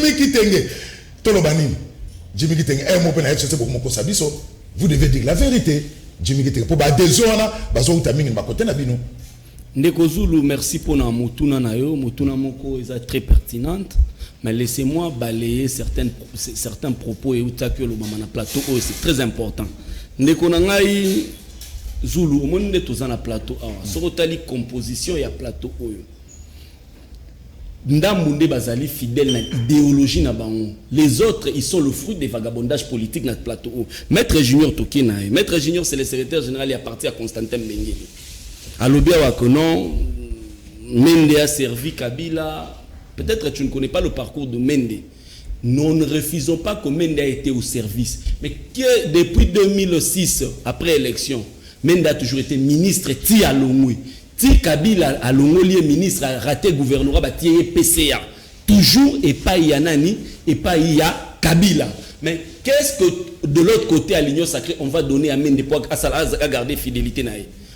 Jimmy Kitenge. Tolobanini. Jimmy Kitenge. Un mot pour la HCC pour mon Kosabiso. Vous devez dire la vérité. Jimmy Kitenge. Pour des zones, bazo utamini makote na bino. Ndeko Zulu, merci pour na motuna na yo. Motuna moko est très pertinente. Mais laissez-moi balayer certains propos et que le maman na plateau, c'est très important. Ndeko nangai Zulu, au monde tous na plateau. Sorotali composition ya plateau oyo. Ndamboundé bazali fidèle à l'idéologie na bango. Les autres, ils sont le fruit des vagabondages politiques na plateau. Maître Junior Tokinae. Maître Junior, c'est le secrétaire général et appartient à Constantin Mengele. À l'Obia Wakonon, Mende a servi Kabila. Peut-être que tu ne connais pas le parcours de Mende. Nous ne refusons pas que Mende a été au service. Mais que depuis 2006, après l'élection, Mende a toujours été ministre Ti Alongwe. Ti Kabila Alongwe, ministre, a raté le gouvernorat, Ti PCA. Toujours et pas Yanani et pas Ya Kabila. Mais qu'est-ce que de l'autre côté à l'Union sacrée, on va donner à Mende pour à garder fidélité?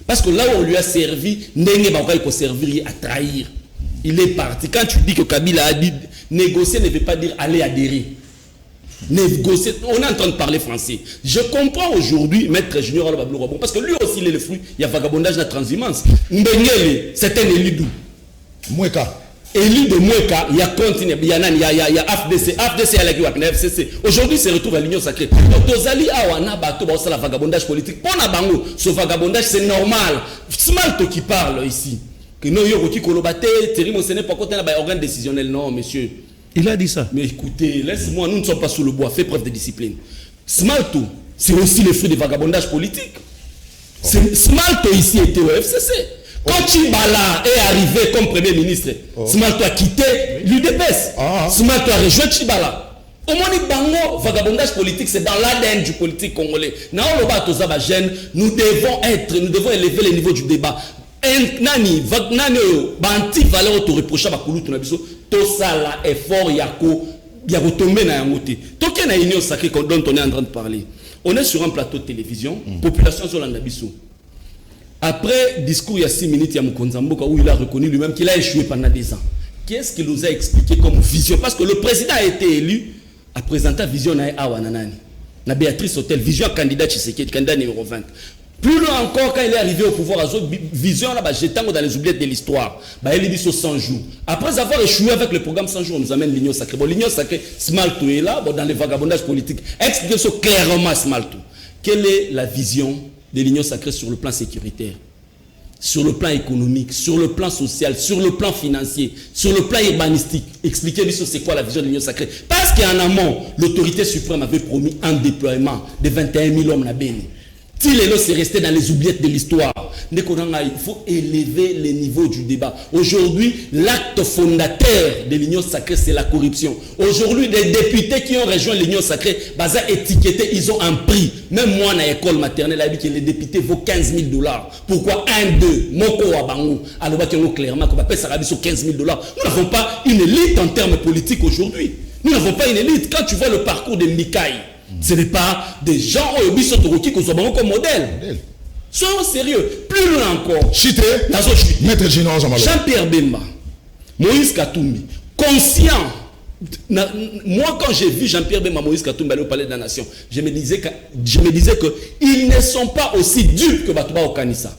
Parce que là où on lui a servi, Ndenge Baoka il servir à trahir. Il est parti. Quand tu dis que Kabila a dit négocier ne veut pas dire aller adhérer. Négocier, on est en train de parler français. Je comprends aujourd'hui Maître Junior Alobablo parce que lui aussi il est le fruit. Il y a vagabondage de la transhumance. Mbengele, c'est un élu d'où? Mweka. Élu de Mweka, il y a continue, il y a AFDC, AFDC à la FCC. Aujourd'hui, c'est retour à l'Union sacrée. Donc, Tozali Awana Bato, c'est la vagabondage politique. Pour Nabango, ce vagabondage, c'est normal. Smalto qui parle ici. Que nous, Yoroki Kolobate, Thierry Monsené, pas côté d'un organe décisionnel. Non, monsieur. Il a dit ça. Mais écoutez, laisse-moi, nous ne sommes pas sous le bois. Fais preuve de discipline. Smalto, c'est aussi le fruit des vagabondages politiques. Smalto ici était au FCC. Quand Chibala est arrivé comme Premier ministre, Smalto a quitté l'UDPS. Smalto a rejoint Chibala. Au moins, le vagabondage politique, c'est dans l'ADN du politique congolais. Nous devons élever le niveau du débat. Nani, banti valeur te reprocher à Kouloutou Nabiso, tout ça là, effort, yako tomber na yangote. Tant qu'il y a une union sacrée dont on est en train de parler, on est sur un plateau de télévision, population sur l'Andabiso. Après discours il y a 6 minutes, il y a Moukonzamboka où il a reconnu lui-même qu'il a échoué pendant des ans. Qu'est-ce qu'il nous a expliqué comme vision? Parce que le président a été élu à présenter la vision na Awananani. Na Béatrice Hôtel, vision candidat Tshisekedi, candidat numéro 20. Plus loin encore, quand il est arrivé au pouvoir, vision là, j'étais dans les oubliettes de l'histoire. Il est dit sur 100 jours. Après avoir échoué avec le programme 100 jours, on nous amène l'Union sacrée. Bon, l'Union sacrée, Smalto est là, dans les vagabondages politiques. Expliquez ça clairement, Smalto. Quelle est la vision de l'Union sacrée sur le plan sécuritaire, sur le plan économique, sur le plan social, sur le plan financier, sur le plan urbanistique? Expliquez-lui c'est quoi la vision de l'Union sacrée. Parce qu'en amont, l'autorité suprême avait promis un déploiement de 21 000 hommes à Béni. Tilelo c'est resté dans les oubliettes de l'histoire. Il faut élever le niveau du débat. Aujourd'hui, l'acte fondateur de l'Union sacrée, c'est la corruption. Aujourd'hui, des députés qui ont rejoint l'Union sacrée, baza étiqueté, ils ont un prix. Même moi, dans l'école maternelle, a dit que les députés vaut 15 000 $. Pourquoi 1, 2, Moko Wabango, alors clairement, qu'on va payer Sarabi sur 15 000 $. Nous n'avons pas une élite en termes politiques aujourd'hui. Nous n'avons pas une élite. Quand tu vois le parcours de Mikaï, ce n'est pas des gens qui sont comme modèle. Soyons sérieux. Plus loin encore. Maître Jean-Pierre Bemba, Moïse Katumbi, conscient. Moi, quand j'ai vu Jean-Pierre Bemba, Moïse Katumbi aller au palais de la nation, je me disais qu'ils ne sont pas aussi dupes que Batouba Okanissa.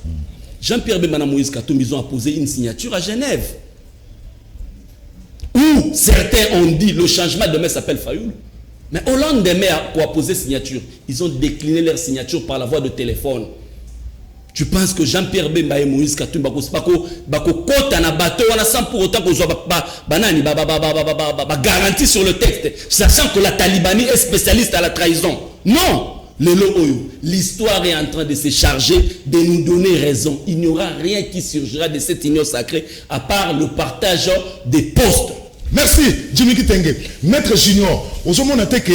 Jean-Pierre Bemba et Moïse Katumbi, ils ont apposé une signature à Genève. Où certains ont dit le changement de main s'appelle Fayoul. Mais au lendemain, pour apposer signature, ils ont décliné leur signature par la voie de téléphone. Tu penses que Jean-Pierre Bemba et Moïse Katumbi kota na bateau sans pour autant qu'on soit garantie sur le texte, sachant que la Talibanie est spécialiste à la trahison? Non. L'histoire est en train de se charger de nous donner raison. Il n'y aura rien qui surgira de cette union sacrée à part le partage des postes. Merci, Jimmy Kitenge. Maître Junior, au moment où on a dit que